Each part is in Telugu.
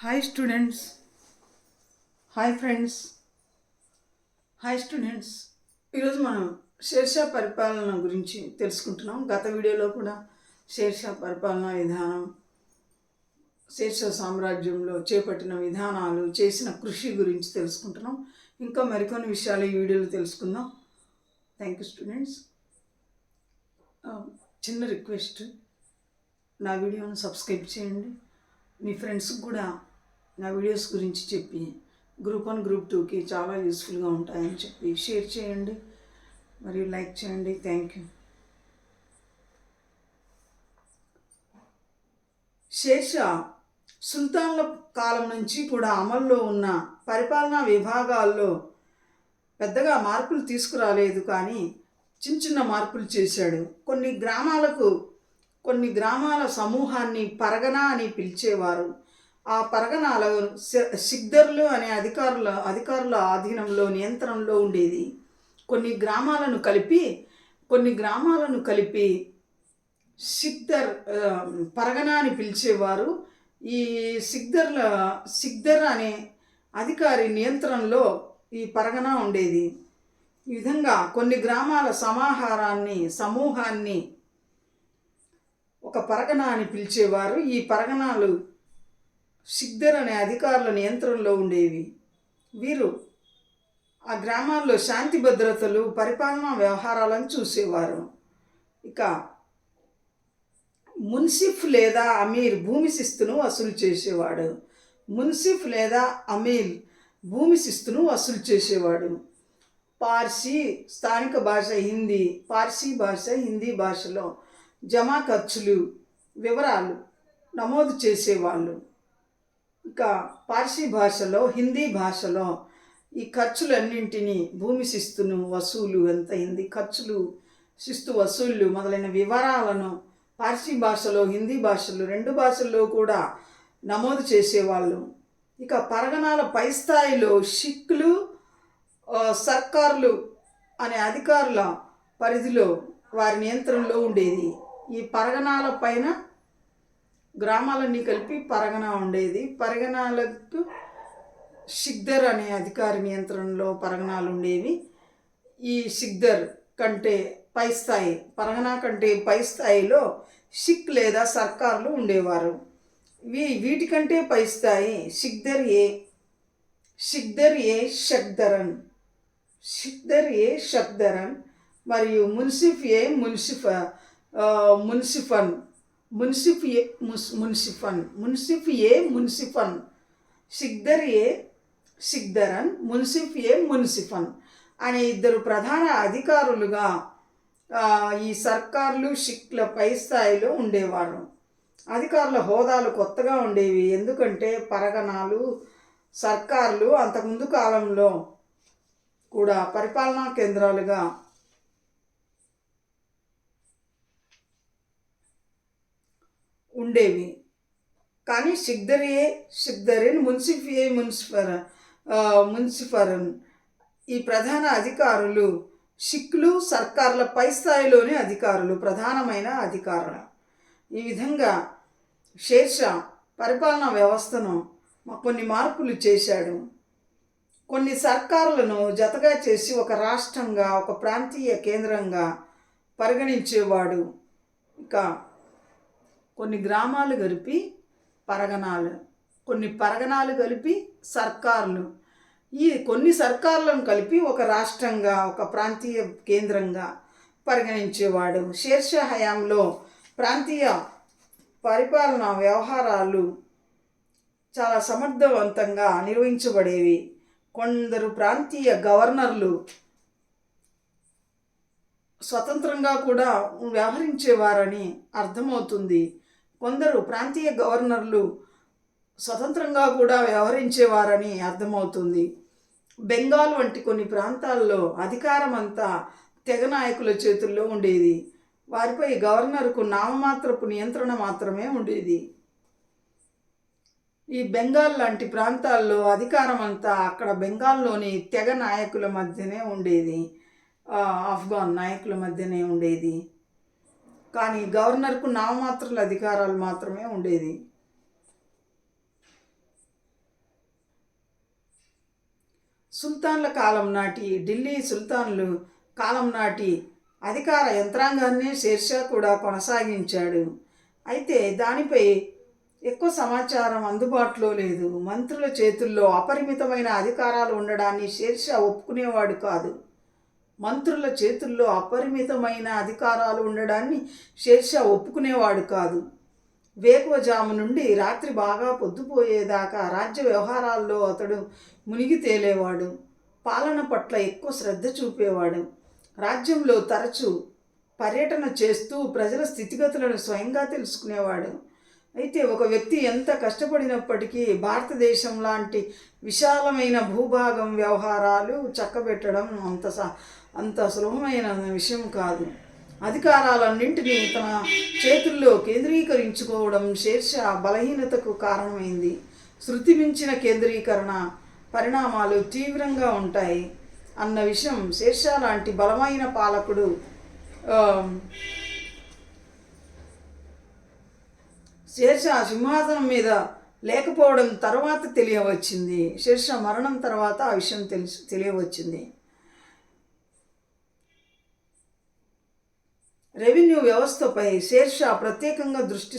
Hi students, hi friends, hi students. ఈరోజు మనం షేర్షా పరిపాలన గురించి తెలుసుకుంటున్నాం. గత వీడియోలో కూడా షేర్షా పరిపాలనా విధానం, షేర్షా సామ్రాజ్యంలో చేపట్టిన విధానాలు, చేసిన కృషి గురించి తెలుసుకుంటున్నాం. ఇంకా మరికొన్ని విషయాలు ఈ వీడియోలో తెలుసుకుందాం. Thank you students. చిన్న రిక్వెస్ట్, నా వీడియోను సబ్స్క్రైబ్ చేయండి. మీ ఫ్రెండ్స్కి కూడా నా వీడియోస్ గురించి చెప్పి గ్రూప్ 1 గ్రూప్ 2కి చాలా యూస్ఫుల్గా ఉంటాయని చెప్పి షేర్ చేయండి, మరియు లైక్ చేయండి. Thank you. షేర్షా సుల్తాన్ల కాలం నుంచి కూడా అమల్లో ఉన్న పరిపాలనా విభాగాల్లో పెద్దగా మార్పులు తీసుకురాలేదు, కానీ చిన్న చిన్న మార్పులు చేశాడు. కొన్ని గ్రామాల సమూహాన్ని పరగనా అని పిలిచేవారు. ఆ పరగనాల సిక్దర్లు అనే అధికారుల ఆధీనంలో, నియంత్రణలో ఉండేది. కొన్ని గ్రామాలను కలిపి సిక్దర్ పరగనా అని పిలిచేవారు. ఈ సిక్దర్ అనే అధికారి నియంత్రణలో ఈ పరగనా ఉండేది. ఈ విధంగా కొన్ని గ్రామాల సమూహాన్ని ఒక పరగనా అని పిలిచేవారు. ఈ పరగనాలు సిక్దర్ అనే అధికారుల నియంత్రణలో ఉండేవి. వీరు ఆ గ్రామాల్లో శాంతి భద్రతలు, పరిపాలనా వ్యవహారాలను చూసేవారు. ఇక మున్సిఫ్ లేదా అమీర్ భూమి శిస్తును వసూలు చేసేవాడు. మున్సిఫ్ లేదా అమీర్ భూమి శిస్తును వసూలు చేసేవాడు. పార్సీ స్థానిక భాష హిందీ, పార్సీ భాష హిందీ భాషలో జమా ఖర్చులు వివరాలు నమోదు చేసేవాళ్ళు. ఇక పార్సీ భాషలో, హిందీ భాషలో ఈ ఖర్చులన్నింటినీ, భూమి శిస్తును, వసూలు ఎంత అయింది, ఖర్చులు, శిస్తు వసూళ్ళు మొదలైన వివరాలను పార్సీ భాషలో, హిందీ భాషలో, రెండు భాషల్లో కూడా నమోదు చేసేవాళ్ళు. ఇక పరగనాల పై స్థాయిలో షిక్లు, సర్కార్లు అనే అధికారుల పరిధిలో వారి నియంత్రణలో ఉండేది. ఈ పరగనాల పైన గ్రామాలన్నీ కలిపి పరగనా ఉండేది. పరగనాలకు సిక్దర్ అనే అధికారి నియంత్రణలో పరగనాలు ఉండేవి. ఈ సిక్దర్ కంటే పై స్థాయి, పరగనా కంటే పై స్థాయిలో షిక్ లేదా సర్కార్లు ఉండేవారు. వీటికంటే పై స్థాయి సిక్దర్ ఏ షక్దరన్ మరియు మున్సిఫ్ ఏ మున్సిఫన్. సిక్దరన్, మున్సిఫ్ ఏ మున్సిఫన్ అనే ఇద్దరు ప్రధాన అధికారులుగా ఈ సర్కార్లు, షిక్ల పై స్థాయిలో ఉండేవారు. అధికారుల హోదాలు కొత్తగా ఉండేవి, ఎందుకంటే పరగనాలు, సర్కార్లు అంతకుముందు కాలంలో కూడా పరిపాలనా కేంద్రాలుగా ఉండేవి. కానీ సిక్దరిన్, మున్సిఫ్ ఏ మున్సిఫరన్ ఈ ప్రధాన అధికారులు షిక్లు, సర్కార్ల పై స్థాయిలోని అధికారులు, ప్రధానమైన అధికారులు. ఈ విధంగా షేర్షా పరిపాలనా వ్యవస్థను కొన్ని మార్పులు చేశాడు. కొన్ని సర్కారులను జతగా చేసి ఒక రాష్ట్రంగా, ఒక ప్రాంతీయ కేంద్రంగా పరిగణించేవాడు. ఇక కొన్ని గ్రామాలు కలిపి పరగనాలు, కొన్ని పరగనాలు కలిపి సర్కార్లు, ఈ కొన్ని సర్కార్లను కలిపి ఒక రాష్ట్రంగా, ఒక ప్రాంతీయ కేంద్రంగా పరిగణించేవాడు. షేర్షా హయాంలో ప్రాంతీయ పరిపాలనా వ్యవహారాలు చాలా సమర్థవంతంగా నిర్వహించబడేవి. కొందరు ప్రాంతీయ గవర్నర్లు స్వతంత్రంగా కూడా వ్యవహరించేవారని అర్థమవుతుంది. కొందరు ప్రాంతీయ గవర్నర్లు స్వతంత్రంగా కూడా వ్యవహరించేవారని అర్థమవుతుంది. బెంగాల్ వంటి కొన్ని ప్రాంతాల్లో అధికారం అంతా తెగ నాయకుల చేతుల్లో ఉండేది. వారిపై గవర్నర్కు నామమాత్రపు నియంత్రణ మాత్రమే ఉండేది. ఈ బెంగాల్ లాంటి ప్రాంతాల్లో అధికారం అంతా అక్కడ బెంగాల్లోని తెగ నాయకుల మధ్యనే ఉండేది, ఆఫ్ఘాన్ నాయకుల మధ్యనే ఉండేది. కానీ గవర్నర్కు నామమాత్రల అధికారాలు మాత్రమే ఉండేది. సుల్తాన్ల కాలం నాటి ఢిల్లీ సుల్తాన్లు కాలం నాటి అధికార యంత్రాంగాన్ని షేర్షా కూడా కొనసాగించాడు. అయితే దానిపై ఎక్కువ సమాచారం అందుబాటులో లేదు. మంత్రుల చేతుల్లో అపరిమితమైన అధికారాలు ఉండడాన్ని షేర్షా ఒప్పుకునేవాడు కాదు. మంత్రుల చేతుల్లో అపరిమితమైన అధికారాలు ఉండడాన్ని షేర్షా ఒప్పుకునేవాడు కాదు. వేకువజాము నుండి రాత్రి బాగా పొద్దుపోయేదాకా రాజ్య వ్యవహారాల్లో అతడు మునిగి తేలేవాడు. పాలన పట్ల ఎక్కువ శ్రద్ధ చూపేవాడు. రాజ్యంలో తరచూ పర్యటన చేస్తూ ప్రజల స్థితిగతులను స్వయంగా తెలుసుకునేవాడు. అయితే ఒక వ్యక్తి ఎంత కష్టపడినప్పటికీ భారతదేశం లాంటి విశాలమైన భూభాగం వ్యవహారాలు చక్కబెట్టడం అంత సులభమైన విషయం కాదు. అధికారాలన్నింటినీ తన చేతుల్లో కేంద్రీకరించుకోవడం షేర్షా బలహీనతకు కారణమైంది. శృతి మించిన కేంద్రీకరణ పరిణామాలు తీవ్రంగా ఉంటాయి అన్న విషయం షేర్షా లాంటి బలమైన పాలకుడు షేర్షా సింహాసనం మీద లేకపోవడం తర్వాత తెలియవచ్చింది. షేర్షా మరణం తర్వాత ఆ విషయం తెలియవచ్చింది. రెవెన్యూ వ్యవస్థపై షేర్షా ప్రత్యేకంగా దృష్టి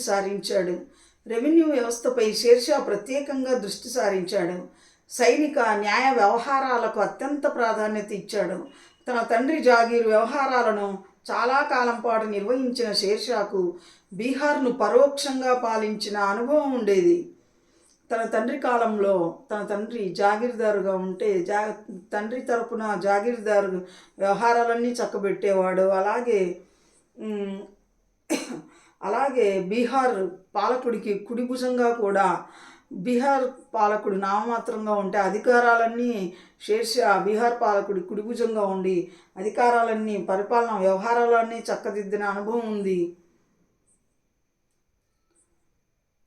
సారించాడు. సైనిక న్యాయ వ్యవహారాలకు అత్యంత ప్రాధాన్యత ఇచ్చాడు. తన తండ్రి జాగీరు వ్యవహారాలను చాలా కాలం పాటు నిర్వహించిన షేర్షాకు బీహార్ను పరోక్షంగా పాలించిన అనుభవం ఉండేది. తన తండ్రి కాలంలో తన తండ్రి జాగీర్దారుగా ఉంటే తండ్రి తరపున జాగీర్దారు వ్యవహారాలన్నీ చక్కబెట్టేవాడు. అలాగే బీహార్ పాలకుడికి కుడిభుజంగా కూడా బీహార్ పాలకుడు నామమాత్రంగా ఉంటే అధికారాలన్నీ షేర్షా బీహార్ పాలకుడి కుడిభుజంగా ఉండి అధికారాలన్నీ పరిపాలన వ్యవహారాలన్నీ చక్కదిద్దిన అనుభవం ఉంది.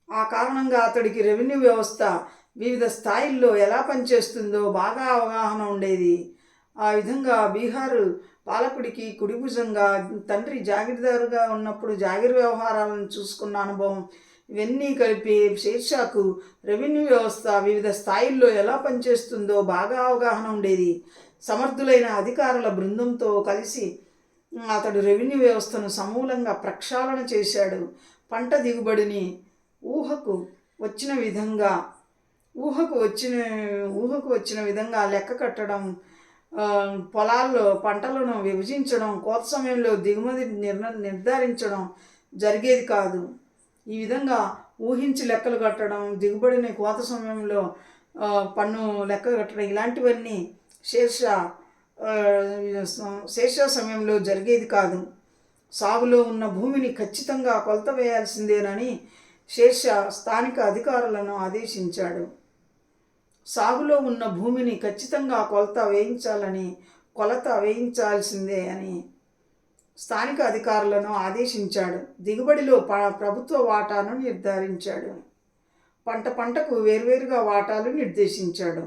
ఆ కారణంగా అతడికి రెవెన్యూ వ్యవస్థ వివిధ స్థాయిల్లో ఎలా పనిచేస్తుందో బాగా అవగాహన ఉండేది. ఆ విధంగా బీహారు పాలకుడికి కుడిభుజంగా తండ్రి జాగీర్దారుగా ఉన్నప్పుడు జాగీర్ వ్యవహారాలను చూసుకున్న అనుభవం ఇవన్నీ కలిపి షేర్షాకు రెవెన్యూ వ్యవస్థ వివిధ స్థాయిల్లో ఎలా పనిచేస్తుందో బాగా అవగాహన ఉండేది. సమర్థులైన అధికారుల బృందంతో కలిసి అతడు రెవెన్యూ వ్యవస్థను సమూలంగా ప్రక్షాళన చేశాడు. పంట దిగుబడిని ఊహకు వచ్చిన విధంగా లెక్క కట్టడం, పొలాల్లో పంటలను విభజించడం, కోత సమయంలో దిగుమతి నిర్ధారించడం జరిగేది కాదు. ఈ విధంగా ఊహించి లెక్కలు కట్టడం, దిగుబడిని కోత సమయంలో పన్ను లెక్క కట్టడం ఇలాంటివన్నీ షేర్షా సమయంలో జరిగేది కాదు. సాగులో ఉన్న భూమిని ఖచ్చితంగా కొలత వేయాల్సిందేనని షేర్షా స్థానిక అధికారులను ఆదేశించాడు. సాగులో ఉన్న భూమిని ఖచ్చితంగా కొలత వేయించాల్సిందే అని స్థానిక అధికారులను ఆదేశించాడు. దిగుబడిలో ప్రభుత్వ వాటాను నిర్ధారించాడు. పంటకు వేర్వేరుగా వాటాలు నిర్దేశించాడు.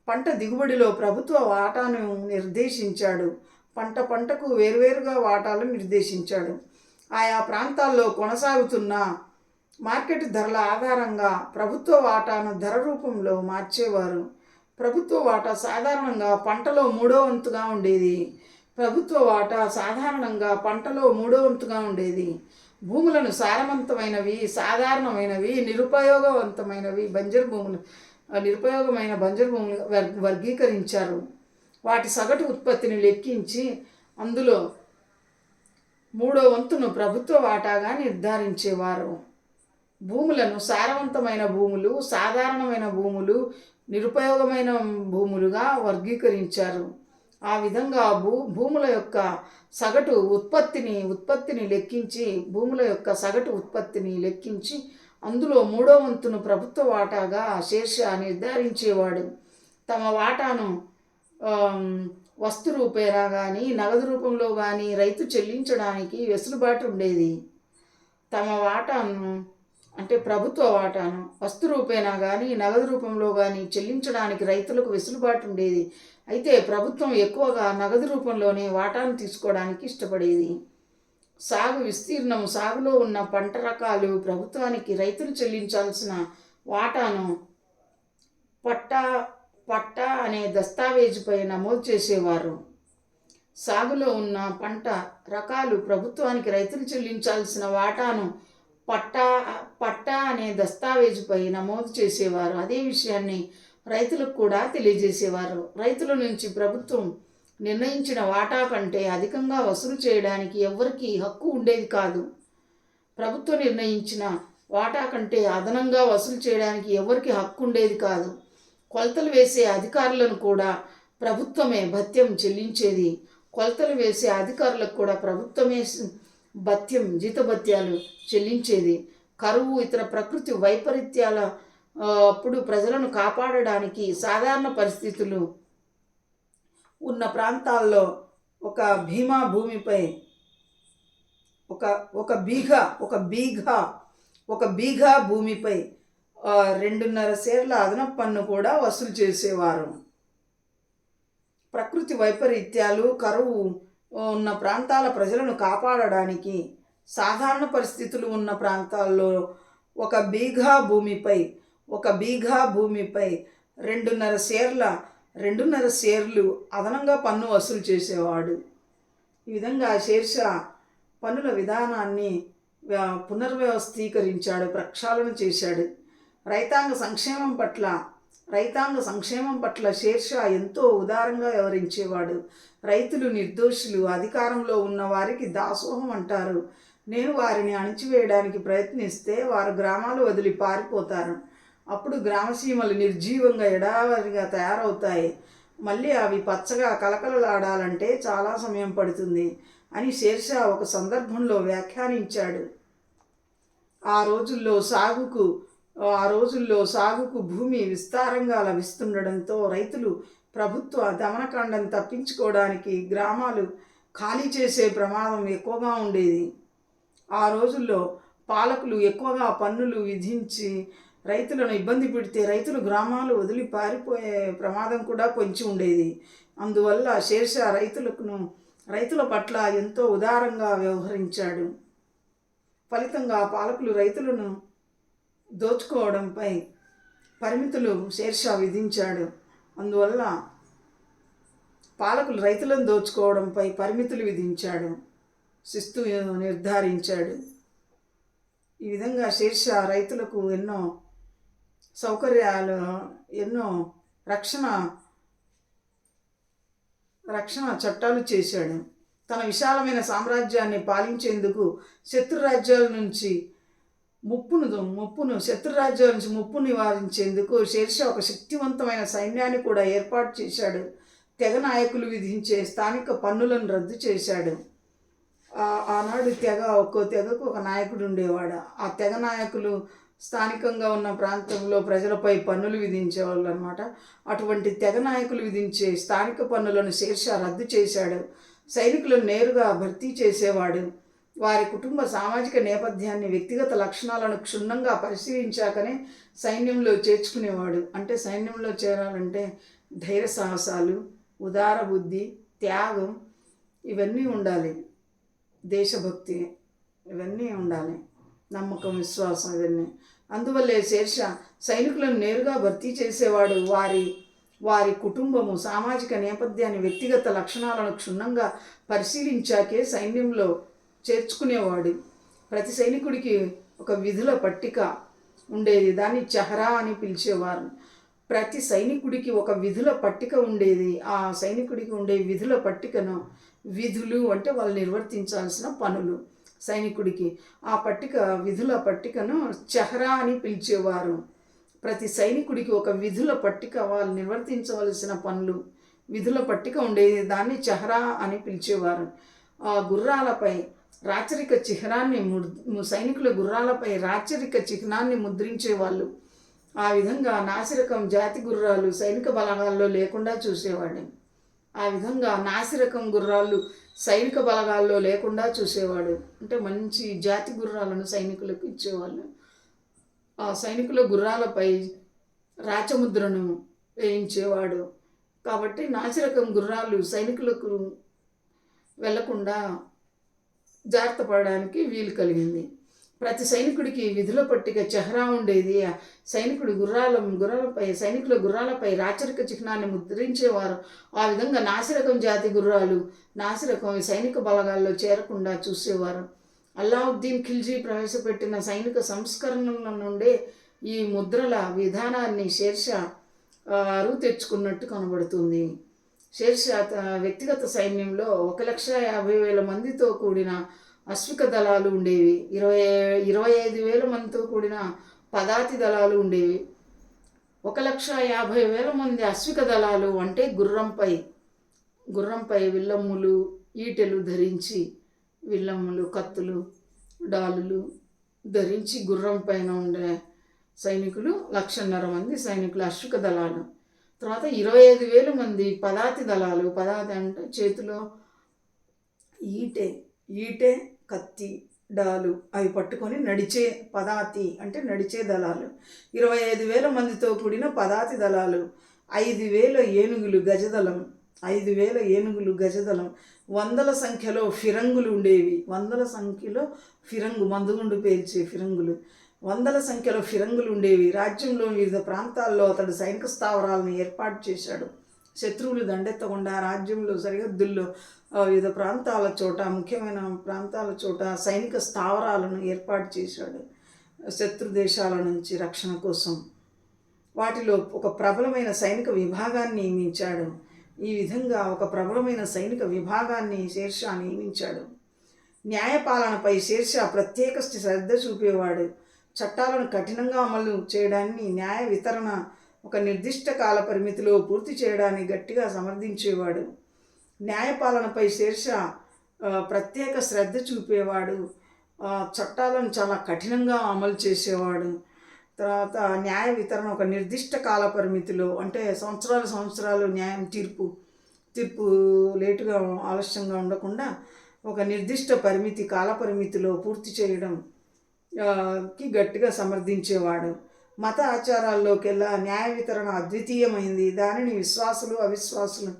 పంట దిగుబడిలో ప్రభుత్వ వాటాను నిర్దేశించాడు. పంటకు వేర్వేరుగా వాటాలు నిర్దేశించాడు. ఆయా ప్రాంతాల్లో కొనసాగుతున్న మార్కెట్ ధరల ఆధారంగా ప్రభుత్వ వాటాను ధర రూపంలో మార్చేవారు. ప్రభుత్వ వాటా సాధారణంగా పంటలో మూడో వంతుగా ఉండేది. భూములను సారవంతమైనవి, సాధారణమైనవి, నిరుపయోగమైన బంజరు భూములు వర్గీకరించారు. వాటి సగటు ఉత్పత్తిని లెక్కించి అందులో మూడో వంతును ప్రభుత్వ వాటాగా నిర్ధారించేవారు. భూములను సారవంతమైన భూములు, సాధారణమైన భూములు, నిరుపయోగమైన భూములుగా వర్గీకరించారు. ఆ విధంగా భూముల యొక్క సగటు ఉత్పత్తిని లెక్కించి అందులో మూడో వంతును ప్రభుత్వ వాటాగా షేర్షా నిర్ధారించేవాడు. తమ వాటాను వస్తు రూపేణా కానీ నగదు రూపంలో కానీ రైతు చెల్లించడానికి వెసులుబాటు ఉండేది. తమ వాటాను అంటే ప్రభుత్వ వాటాను వస్తు రూపేణా కానీ నగదు రూపంలో కానీ చెల్లించడానికి రైతులకు వెసులుబాటు ఉండేది. అయితే ప్రభుత్వం ఎక్కువగా నగదు రూపంలోనే వాటాను తీసుకోవడానికి ఇష్టపడేది. సాగు విస్తీర్ణం, సాగులో ఉన్న పంట రకాలు, ప్రభుత్వానికి రైతులు చెల్లించాల్సిన వాటాను పట్టా అనే దస్తావేజుపై నమోదు చేసేవారు. సాగులో ఉన్న పంట రకాలు, ప్రభుత్వానికి రైతులు చెల్లించాల్సిన వాటాను పట్టా అనే దస్తావేజుపై నమోదు చేసేవారు. అదే విషయాన్ని రైతులకు కూడా తెలియజేసేవారు. రైతుల నుంచి ప్రభుత్వం నిర్ణయించిన వాటా కంటే అధికంగా వసూలు చేయడానికి ఎవ్వరికీ హక్కు ఉండేది కాదు. ప్రభుత్వం నిర్ణయించిన వాటా కంటే అదనంగా వసూలు చేయడానికి ఎవరికి హక్కు ఉండేది కాదు. కొలతలు వేసే అధికారులను కూడా ప్రభుత్వమే భత్యం చెల్లించేది. కొలతలు వేసే అధికారులకు కూడా ప్రభుత్వమే జీతభత్యాలు చెల్లించేది. కరువు, ఇతర ప్రకృతి వైపరీత్యాల అప్పుడు ప్రజలను కాపాడడానికి సాధారణ పరిస్థితులు ఉన్న ప్రాంతాల్లో ఒక బీమా భూమిపై ఒక బీఘా భూమిపై 2.5 సేర్ల అదనపు పన్ను కూడా వసూలు చేసేవారు. ప్రకృతి వైపరీత్యాలు, కరువు ఉన్న ప్రాంతాల ప్రజలను కాపాడడానికి సాధారణ పరిస్థితులు ఉన్న ప్రాంతాల్లో ఒక బీఘా భూమిపై 2.5 సేర్లు అదనంగా పన్ను వసూలు చేసేవాడు. ఈ విధంగా షేర్షా పన్నుల విధానాన్ని పునర్వ్యవస్థీకరించాడు, ప్రక్షాళన చేశాడు. రైతాంగ సంక్షేమం పట్ల షేర్షా ఎంతో ఉదారంగా వ్యవహరించేవాడు. రైతులు నిర్దోషులు, అధికారంలో ఉన్న వారికి దాసోహం అంటారు. నేను వారిని అణిచివేయడానికి ప్రయత్నిస్తే వారు గ్రామాలు వదిలి పారిపోతారు. అప్పుడు గ్రామసీమలు నిర్జీవంగా ఎడారిగా తయారవుతాయి. మళ్ళీ అవి పచ్చగా కలకలలాడాలంటే చాలా సమయం పడుతుంది అని షేర్షా ఒక సందర్భంలో వ్యాఖ్యానించాడు. ఆ రోజుల్లో సాగుకు భూమి విస్తారంగా లభిస్తుండడంతో రైతులు ప్రభుత్వ దమనకాండను తప్పించుకోవడానికి గ్రామాలు ఖాళీ చేసే ప్రమాదం ఎక్కువగా ఉండేది. ఆ రోజుల్లో పాలకులు ఎక్కువగా పన్నులు విధించి రైతులను ఇబ్బంది పెడితే రైతులు గ్రామాలు వదిలి పారిపోయే ప్రమాదం కూడా పొంచి ఉండేది. అందువల్ల షేర్షా రైతుల పట్ల ఎంతో ఉదారంగా వ్యవహరించాడు. ఫలితంగా పాలకులు రైతులను దోచుకోవడంపై పరిమితులు షేర్షా విధించాడు. అందువల్ల పాలకులు రైతులను దోచుకోవడంపై పరిమితులు విధించాడు, శిస్తు నిర్ధారించాడు. ఈ విధంగా షేర్షా రైతులకు ఎన్నో సౌకర్యాలు, ఎన్నో రక్షణ చట్టాలు చేశాడు. తన విశాలమైన సామ్రాజ్యాన్ని పాలించేందుకు శత్రు రాజ్యాల నుంచి ముప్పు నివారించేందుకు షేర్షా ఒక శక్తివంతమైన సైన్యాన్ని కూడా ఏర్పాటు చేశాడు. తెగ నాయకులు విధించే స్థానిక పన్నులను రద్దు చేశాడు. ఆనాడు ఒక్కో తెగకు ఒక నాయకుడు ఉండేవాడు. ఆ తెగ నాయకులు స్థానికంగా ఉన్న ప్రాంతంలో ప్రజలపై పన్నులు విధించేవాళ్ళు అన్నమాట. అటువంటి తెగ నాయకులు విధించే స్థానిక పన్నులను షేర్షా రద్దు చేశాడు. సైనికులను నేరుగా భర్తీ చేసేవాడు. వారి కుటుంబ సామాజిక నేపథ్యాన్ని, వ్యక్తిగత లక్షణాలను క్షుణ్ణంగా పరిశీలించాకనే సైన్యంలో చేర్చుకునేవాడు. అంటే సైన్యంలో చేరాలంటే ధైర్య సాహసాలు, ఉదార బుద్ధి, త్యాగం ఇవన్నీ ఉండాలి. దేశభక్తి ఇవన్నీ ఉండాలి. నమ్మకం, విశ్వాసం ఇవన్నీ. అందువల్లే షేర్షా సైనికులను నేరుగా భర్తీ చేసేవాడు. వారి కుటుంబము, సామాజిక నేపథ్యాన్ని, వ్యక్తిగత లక్షణాలను క్షుణ్ణంగా పరిశీలించాకే సైన్యంలో చేర్చుకునేవాడు. ప్రతి సైనికుడికి ఒక విధుల పట్టిక ఉండేది. దాన్ని చెహరా అని పిలిచేవారు. ప్రతి సైనికుడికి ఒక విధుల పట్టిక ఉండేది. ఆ సైనికుడికి ఉండే విధుల పట్టికను, విధులు అంటే వాళ్ళు నిర్వర్తించాల్సిన పనులు, సైనికుడికి ఆ విధుల పట్టికను చెహరా అని పిలిచేవారు. ప్రతి సైనికుడికి ఒక విధుల పట్టిక, వాళ్ళు నిర్వర్తించవలసిన పనులు, విధుల పట్టిక ఉండేది. దాన్ని చెహరా అని పిలిచేవారు. ఆ గుర్రాలపై రాచరిక చిహ్నాన్ని సైనికుల గుర్రాలపై రాచరిక చిహ్నాన్ని ముద్రించేవాళ్ళు. ఆ విధంగా నాసిరకం జాతి గుర్రాలు సైనిక బలగాల్లో లేకుండా చూసేవాడు. అంటే మంచి జాతి గుర్రాలను సైనికులకు ఇచ్చేవాళ్ళు. ఆ సైనికుల గుర్రాలపై రాచముద్రను వేయించేవాడు. కాబట్టి నాసిరకం గుర్రాలు సైనికులకు వెళ్లకుండా జాగ్రత్త పడడానికి వీలు కలిగింది. ప్రతి సైనికుడికి విధుల పట్టిక చెహరా ఉండేది. సైనికుల గుర్రాలపై రాచరిక చిహ్నాన్ని ముద్రించేవారు. ఆ విధంగా నాసిరకం జాతి గుర్రాలు, నాసిరకం సైనిక బలగాల్లో చేరకుండా చూసేవారు. అల్లావుద్దీన్ ఖిల్జీ ప్రవేశపెట్టిన సైనిక సంస్కరణల నుండే ఈ ముద్రల విధానాన్ని షేర్షా అరువు తెచ్చుకున్నట్టు కనబడుతుంది. షేర్షా వ్యక్తిగత సైన్యంలో 1,50,000 మందితో కూడిన అశ్విక దళాలు ఉండేవి. 25,000 మందితో కూడిన పదాతి దళాలు ఉండేవి. 1,50,000 మంది అశ్విక దళాలు అంటే గుర్రంపై విల్లమ్ములు, ఈటెలు ధరించి, విల్లమ్ములు, కత్తులు, డాలులు ధరించి గుర్రం పైన ఉండే సైనికులు 1,50,000 మంది సైనికులు అశ్విక దళాలు. తర్వాత 25,000 మంది పదాతి దళాలు. పదాతి అంటే చేతిలో ఈటె, కత్తి, డాలు అవి పట్టుకొని నడిచే పదాతి అంటే నడిచే దళాలు. 25,000 మందితో కూడిన పదాతి దళాలు. 5,000 ఏనుగులు గజదళం. 5,000 ఏనుగులు గజదళం. వందల సంఖ్యలో ఫిరంగులు ఉండేవి. వందల సంఖ్యలో మందుగుండు పేల్చే ఫిరంగులు. వందల సంఖ్యలో ఫిరంగులు ఉండేవి. రాజ్యంలో వివిధ ప్రాంతాల్లో అతడు సైనిక స్థావరాలను ఏర్పాటు చేశాడు. శత్రువులు దండెత్తకుండా రాజ్యంలో సరిహద్దుల్లో వివిధ ప్రాంతాల చోట, ముఖ్యమైన ప్రాంతాల చోట సైనిక స్థావరాలను ఏర్పాటు చేశాడు శత్రు దేశాల నుంచి రక్షణ కోసం. వాటిలో ఒక ప్రబలమైన సైనిక విభాగాన్ని నియమించాడు. ఈ విధంగా ఒక ప్రబలమైన సైనిక విభాగాన్ని షేర్షా నియమించాడు. న్యాయపాలనపై షేర్షా ప్రత్యేక శ్రద్ధ చూపేవాడు. చట్టాలను కఠినంగా అమలు చేయడాన్ని, న్యాయ వితరణ ఒక నిర్దిష్ట కాల పరిమితిలో పూర్తి చేయడాన్ని గట్టిగా సమర్థించేవాడు. న్యాయపాలనపై షేర్షా ప్రత్యేక శ్రద్ధ చూపేవాడు. చట్టాలను చాలా కఠినంగా అమలు చేసేవాడు. తర్వాత న్యాయ వితరణ ఒక నిర్దిష్ట కాల పరిమితిలో, అంటే సంవత్సరాలు న్యాయం తీర్పు లేటుగా ఆలస్యంగా ఉండకుండా ఒక నిర్దిష్ట కాల పరిమితిలో పూర్తి చేయడం కి గట్టిగా సమర్థించేవాడు. మత ఆచారాల్లోకెల్లా న్యాయ వితరణ అద్వితీయమైంది. దానిని విశ్వాసులు, అవిశ్వాసులు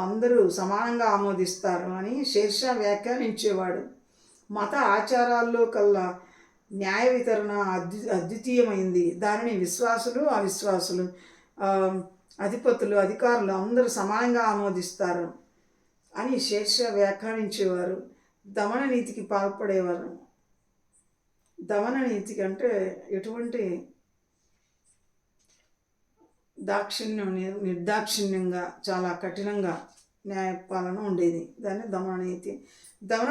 అందరూ సమానంగా ఆమోదిస్తారు అని షేర్షా వ్యాఖ్యానించేవాడు. మత ఆచారాల్లో కల్లా న్యాయ వితరణ అద్వితీయమైంది. దానిని విశ్వాసులు, అవిశ్వాసులు, అధిపతులు, అధికారులు అందరూ సమానంగా ఆమోదిస్తారు అని షేర్షా వ్యాఖ్యానించేవారు. దమన నీతికి పాల్పడేవారు. దమన నీతికి అంటే ఎటువంటి నిర్దాక్షిణ్యంగా చాలా కఠినంగా న్యాయపాలన ఉండేది. దాన్ని దమన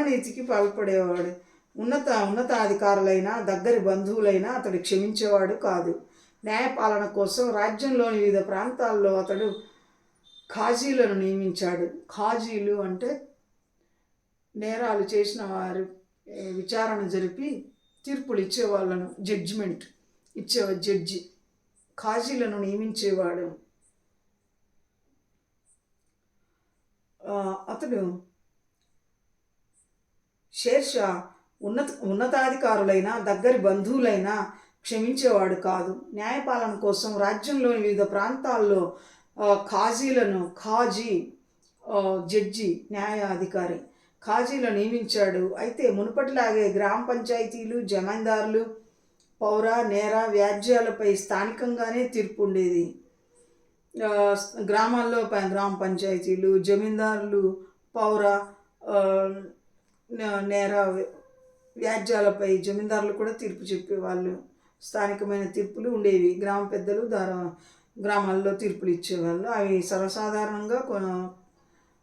నీతికి పాల్పడేవాడు. ఉన్నతాధికారులైనా దగ్గరి బంధువులైనా అతడు క్షమించేవాడు కాదు. న్యాయపాలన కోసం రాజ్యంలోని వివిధ ప్రాంతాల్లో అతడు ఖాజీలను నియమించాడు. ఖాజీలు అంటే నేరాలు చేసిన వారి విచారణ జరిపి తీర్పులు ఇచ్చేవాళ్ళను, జడ్జిమెంట్ జడ్జి ఖాజీలను నియమించేవాడు. అతడు షేర్షా ఉన్నతాధికారులైనా దగ్గరి బంధువులైనా క్షమించేవాడు కాదు. న్యాయపాలన కోసం రాజ్యంలోని వివిధ ప్రాంతాల్లో జడ్జి న్యాయాధికారి ఖాజీలను నియమించాడు. అయితే మునుపటిలాగే గ్రామ పంచాయతీలు, జమీందారులు, పౌర నేర వ్యాజ్యాలపై స్థానికంగానే తీర్పు ఉండేది. గ్రామాల్లో గ్రామ పంచాయతీలు, జమీందారులు, పౌర నేర వ్యాజ్యాలపై జమీందారులు కూడా తీర్పు చెప్పేవాళ్ళు. స్థానికమైన తీర్పులు ఉండేవి. గ్రామ పెద్దలు గ్రామాల్లో తీర్పులు ఇచ్చేవాళ్ళు. అవి సర్వసాధారణంగా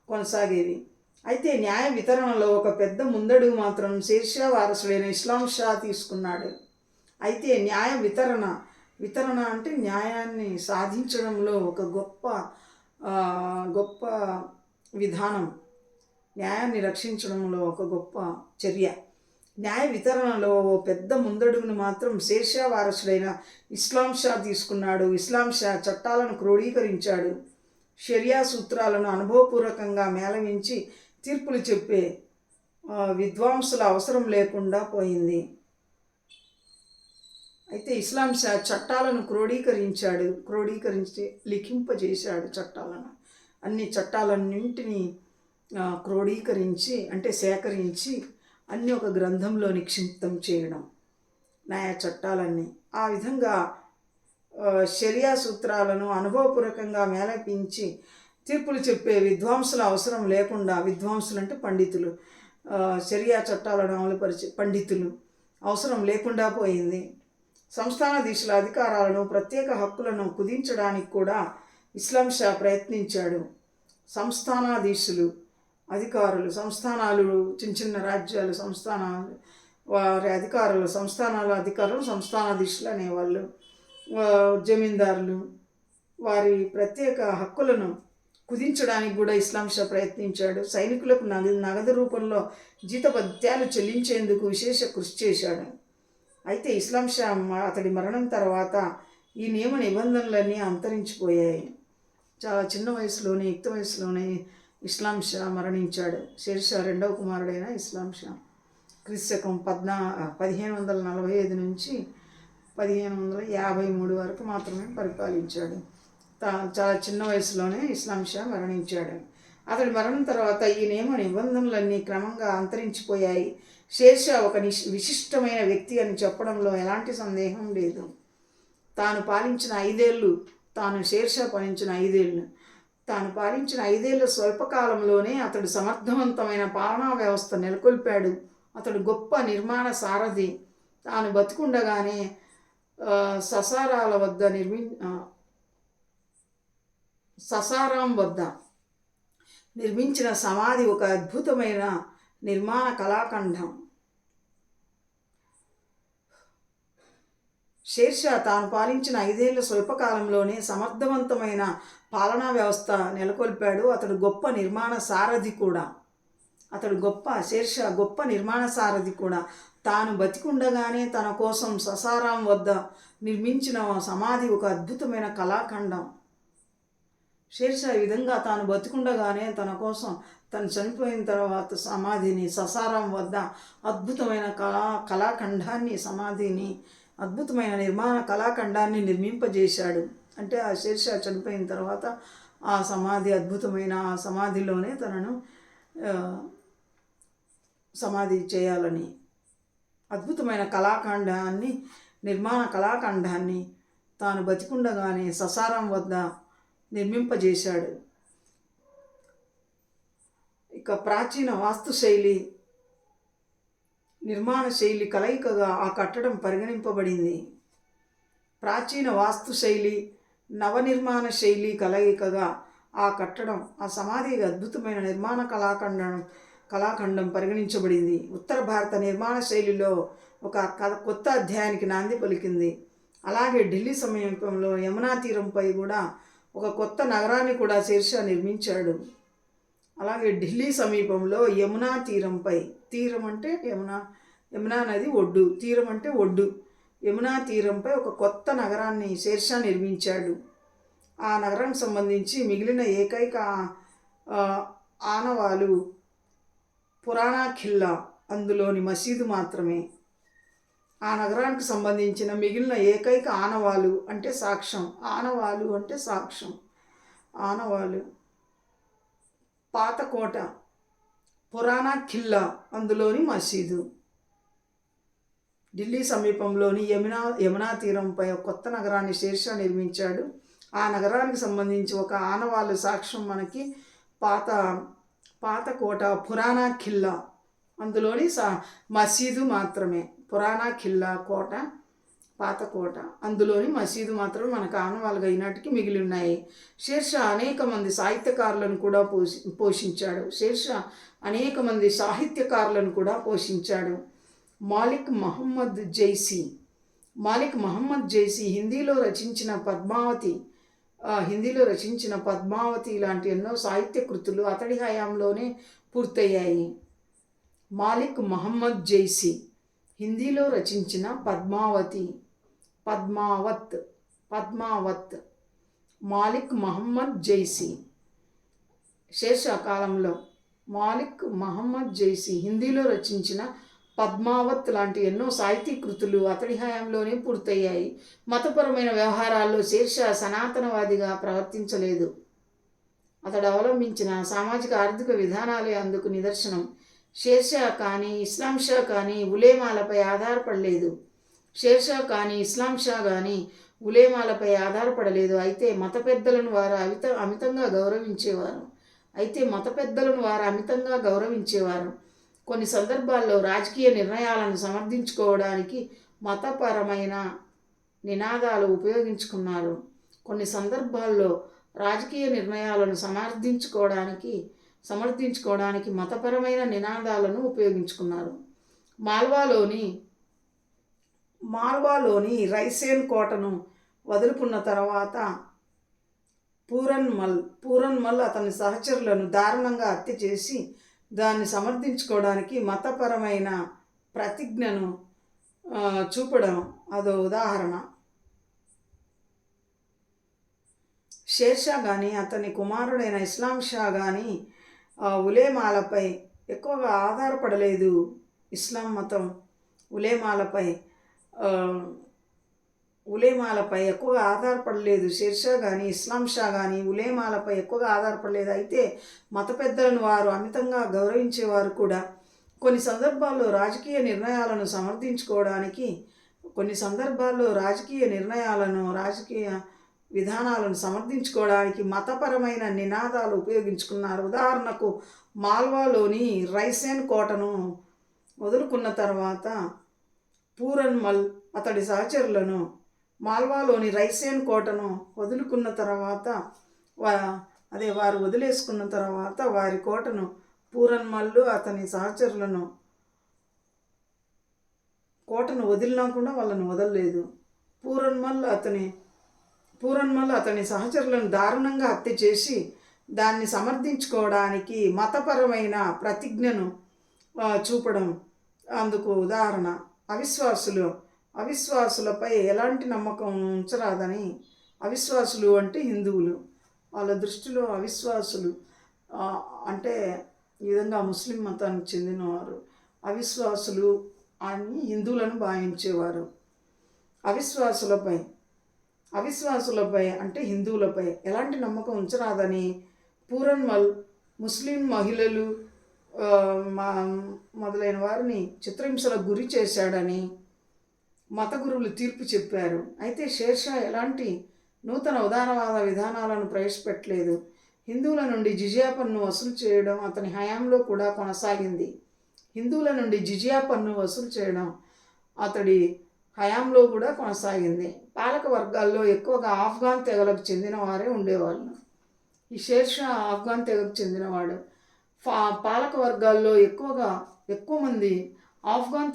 కొనసాగేవి. అయితే న్యాయ వితరణలో ఒక పెద్ద ముందడుగు మాత్రం షేర్షా వారసుడైన ఇస్లాం షా తీసుకున్నాడు. అయితే న్యాయ వితరణ అంటే న్యాయాన్ని సాధించడంలో ఒక గొప్ప విధానం, న్యాయాన్ని రక్షించడంలో ఒక గొప్ప చర్య. న్యాయ వితరణలో ఓ పెద్ద ముందడుగును మాత్రం షేర్షా వారసుడైన ఇస్లాం షా తీసుకున్నాడు. ఇస్లాం షా చట్టాలను క్రోడీకరించాడు. షరియా సూత్రాలను అనుభవపూర్వకంగా మేళవించి తీర్పులు చెప్పే విద్వాంసుల అవసరం లేకుండా పోయింది. అయితే ఇస్లాం షా చట్టాలను క్రోడీకరించి లిఖింపజేశాడు. అన్ని చట్టాలన్నింటినీ క్రోడీకరించి అంటే సేకరించి అన్నీ ఒక గ్రంథంలో నిక్షిప్తం చేయడం, న్యాయ చట్టాలన్నీ. ఆ విధంగా షరియా సూత్రాలను అనుభవపూర్వకంగా మేళపించి తీర్పులు చెప్పే విద్వాంసుల అవసరం లేకుండా, విద్వాంసులు అంటే పండితులు, షరియా చట్టాలను అమలుపరిచే పండితులు అవసరం లేకుండా పోయింది. సంస్థానాధీశుల అధికారాలను, ప్రత్యేక హక్కులను కుదించడానికి కూడా ఇస్లాం షా ప్రయత్నించాడు. సంస్థానాధీశులు అధికారులు, సంస్థానాలు చిన్న చిన్న రాజ్యాలు, సంస్థానాలు వారి అధికారులు, సంస్థానాల అధికారులు సంస్థానాధీశులు అనేవాళ్ళు. జమీందారులు వారి ప్రత్యేక హక్కులను కుదించడానికి కూడా ఇస్లాం షా ప్రయత్నించాడు. సైనికులకు నగదు రూపంలో జీతభత్యాలు చెల్లించేందుకు విశేష కృషి చేశాడు. అయితే ఇస్లాం షా అతడి మరణం తర్వాత ఈ నియమ నిబంధనలన్నీ అంతరించిపోయాయి. చాలా చిన్న వయసులోనే, యుక్త వయసులోనే ఇస్లాం షా మరణించాడు. షేర్షా రెండవ కుమారుడైన ఇస్లాం షా క్రీస్తకం 1545 నుంచి 1553 వరకు మాత్రమే పరిపాలించాడు. చాలా చిన్న వయసులోనే ఇస్లాం షా మరణించాడు. అతడి మరణం తర్వాత ఈ నియమ నిబంధనలన్నీ క్రమంగా అంతరించిపోయాయి. షేర్షా ఒక విశిష్టమైన వ్యక్తి అని చెప్పడంలో ఎలాంటి సందేహం లేదు. తాను పాలించిన 5 ఏళ్ళు, తాను పాలించిన 5 ఏళ్ళ స్వల్పకాలంలోనే అతడు సమర్థవంతమైన పాలనా వ్యవస్థ నెలకొల్పాడు. అతడు గొప్ప నిర్మాణ సారథి. తాను బతికుండగానే ససారాం వద్ద నిర్మించిన సమాధి ఒక అద్భుతమైన నిర్మాణ కళాఖండం. షేర్షా తాను పాలించిన 5 ఏళ్ల స్వల్పకాలంలోనే సమర్థవంతమైన పాలనా వ్యవస్థ నెలకొల్పాడు. అతడు గొప్ప నిర్మాణ సారథి కూడా. షేర్షా గొప్ప నిర్మాణ సారథి కూడా. తాను బతికుండగానే తన కోసం ససారాం వద్ద నిర్మించిన సమాధి ఒక అద్భుతమైన కళాఖండం. షేర్షా ఈ విధంగా తాను బతికుండగానే తన కోసం, తను చనిపోయిన తర్వాత సమాధిని ససారాం వద్ద అద్భుతమైన సమాధిని అద్భుతమైన నిర్మాణ కళాఖండాన్ని నిర్మింపజేశాడు. అంటే ఆ షేర్షా చనిపోయిన తర్వాత ఆ సమాధి అద్భుతమైన, ఆ సమాధిలోనే తనను సమాధి చేయాలని అద్భుతమైన నిర్మాణ కళాఖండాన్ని తాను బతికుండగానే ససారం వద్ద నిర్మింపజేశాడు. ఇక ప్రాచీన వాస్తుశైలి, నిర్మాణ శైలి కలయికగా ఆ కట్టడం పరిగణింపబడింది. ప్రాచీన వాస్తుశైలి, నవనిర్మాణ శైలి కలయికగా ఆ కట్టడం, ఆ సమాధి అద్భుతమైన నిర్మాణ కళాఖండం పరిగణించబడింది. ఉత్తర భారత నిర్మాణ శైలిలో ఒక కొత్త అధ్యాయానికి నాంది పలికింది. అలాగే ఢిల్లీ సమీపంలో యమునా తీరంపై కూడా ఒక కొత్త నగరాన్ని కూడా షేర్షా నిర్మించాడు. అలాగే ఢిల్లీ సమీపంలో యమునా తీరంపై, తీరం అంటే యమునా నది ఒడ్డు, తీరం అంటే ఒడ్డు, యమునా తీరంపై ఒక కొత్త నగరాన్ని షేర్షా నిర్మించాడు. ఆ నగరానికి సంబంధించి మిగిలిన ఏకైక ఆనవాలు పురాణా ఖిల్లా, అందులోని మసీదు మాత్రమే. ఆ నగరానికి సంబంధించిన మిగిలిన ఏకైక ఆనవాలు అంటే సాక్ష్యం. ఆనవాలు పాతకోట, పురాణా ఖిల్లా, అందులోని మసీదు. ఢిల్లీ సమీపంలోని యమునా తీరంపై ఒక కొత్త నగరాన్ని షేర్షా నిర్మించాడు. ఆ నగరానికి సంబంధించి ఒక ఆనవాలు సాక్ష్యం మనకి పాతకోట, పురాణా ఖిల్లా, అందులోని మసీదు మాత్రమే. పురాణా ఖిల్లా కోట, పాతకోట, అందులోని మసీదు మాత్రమే మనకు ఆనవాలుగా ఈనాటికి మిగిలి ఉన్నాయి. షేర్షా అనేక మంది సాహిత్యకారులను కూడా పోషించాడు. మాలిక్ మహమ్మద్ జైసీ హిందీలో రచించిన పద్మావతి లాంటి ఎన్నో సాహిత్య కృతులు అతడి హయాంలోనే పూర్తయ్యాయి. మాలిక్ మహమ్మద్ జైసీ హిందీలో రచించిన పద్మావత్ మాలిక్ మహమ్మద్ జైసీ షేర్షా కాలంలో మాలిక్ మహమ్మద్ జైసీ హిందీలో రచించిన పద్మావత్ లాంటి ఎన్నో సాహితీ కృతులు అతడి హయాంలోనే పూర్తయ్యాయి. మతపరమైన వ్యవహారాల్లో షేర్షా సనాతనవాదిగా ప్రవర్తించలేదు. అతడు అవలంబించిన సామాజిక ఆర్థిక విధానాలే అందుకు నిదర్శనం. షేర్షా కానీ ఇస్లాం షా కానీ ఉలేమాలపై ఆధారపడలేదు. షేర్షా కానీ ఇస్లాం షా కానీ ఉలేమాలపై ఆధారపడలేదు. అయితే మత పెద్దలను వారు అమితంగా గౌరవించేవారు. కొన్ని సందర్భాల్లో రాజకీయ నిర్ణయాలను సమర్థించుకోవడానికి మతపరమైన నినాదాలు ఉపయోగించుకున్నారు. మతపరమైన నినాదాలను ఉపయోగించుకున్నారు. మాల్వాలోని రైసేన్ కోటను వదులుకున్న తర్వాత పూరన్మల్ అతని సహచరులను దారుణంగా హత్య చేసి దాన్ని సమర్థించుకోవడానికి మతపరమైన ప్రతిజ్ఞను చూపడం అదో ఉదాహరణ. షేర్షా కానీ అతని కుమారుడైన ఇస్లాం షా కానీ ఉలేమాలపై ఎక్కువగా ఆధారపడలేదు. ఇస్లాం మతం ఉలేమాలపై ఎక్కువగా ఆధారపడలేదు. షేర్షా కానీ ఇస్లాం షా కానీ ఉలేమాలపై ఎక్కువగా ఆధారపడలేదు. అయితే మత పెద్దలను వారు అమితంగా గౌరవించేవారు కూడా. కొన్ని సందర్భాల్లో రాజకీయ విధానాలను సమర్థించుకోవడానికి మతపరమైన నినాదాలు ఉపయోగించుకున్నారు. ఉదాహరణకు మాల్వాలోని రైసేన్ కోటను వదులుకున్న తర్వాత పూరన్మల్ అతడి సహచరులను వారు వదిలేసుకున్న తర్వాత వారి కోటను పూరన్మల్లు అతని సహచరులను కోటను వదిలినా కూడా వాళ్ళను వదలలేదు. పూరన్మల్ అతని సహచరులను దారుణంగా హత్య చేసి దాన్ని సమర్థించుకోవడానికి మతపరమైన ప్రతిజ్ఞను చూపడం అందుకు ఉదాహరణ. అవిశ్వాసులపై ఎలాంటి నమ్మకం ఉంచరాదని. అవిశ్వాసులు అంటే హిందువులు. వాళ్ళ దృష్టిలో అవిశ్వాసులు అంటే ఈ విధంగా ముస్లిం మతానికి చెందినవారు అవిశ్వాసులు అని హిందువులను భావించేవారు. అవిశ్వాసులపై అంటే హిందువులపై ఎలాంటి నమ్మకం ఉంచరాదని పూరన్మల్ ముస్లిం మహిళలు మొదలైన వారిని చిత్రహింసలకు గురి చేశాడని మత గురువులు తీర్పు చెప్పారు. అయితే షేర్షా ఎలాంటి నూతన ఉదారవాద విధానాలను ప్రవేశపెట్టలేదు. హిందువుల నుండి జిజియా పన్ను వసూలు చేయడం అతని హయాంలో కూడా కొనసాగింది. పాలక వర్గాల్లో ఎక్కువగా ఆఫ్ఘాన్ తెగలకు చెందిన వారే ఉండేవాళ్ళు. ఈ షేర్షా ఆఫ్ఘాన్ తెగకు చెందినవాడు. పాలక వర్గాల్లో ఎక్కువ మంది ఆఫ్ఘాన్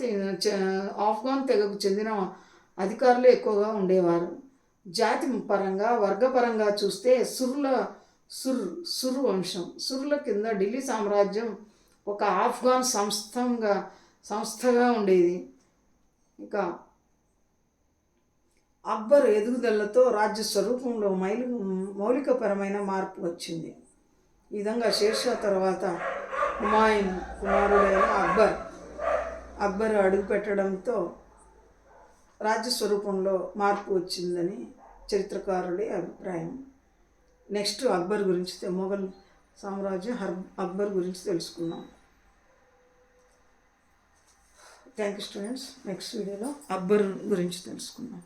తెగకు చెందిన అధికారులు ఎక్కువగా ఉండేవారు. జాతి పరంగా వర్గపరంగా చూస్తే సుర్ వంశం సుర్ల కింద ఢిల్లీ సామ్రాజ్యం ఒక ఆఫ్ఘాన్ సంస్థగా ఉండేది. ఇక అక్బర్ ఎదుగుదలతో రాజ్య స్వరూపంలో మౌలికపరమైన మార్పు వచ్చింది. ఈ విధంగా షేర్షా తర్వాత హుమాయూన్ కుమారుడైన అక్బర్ అడుగుపెట్టడంతో రాజ్య స్వరూపంలో మార్పు వచ్చిందని చరిత్రకారుడి అభిప్రాయం. నెక్స్ట్ అక్బర్ గురించి మొఘల్ సామ్రాజ్యం అక్బర్ గురించి తెలుసుకుందాం. Thank you students. నెక్స్ట్ వీడియోలో అక్బర్ గురించి తెలుసుకుందాం.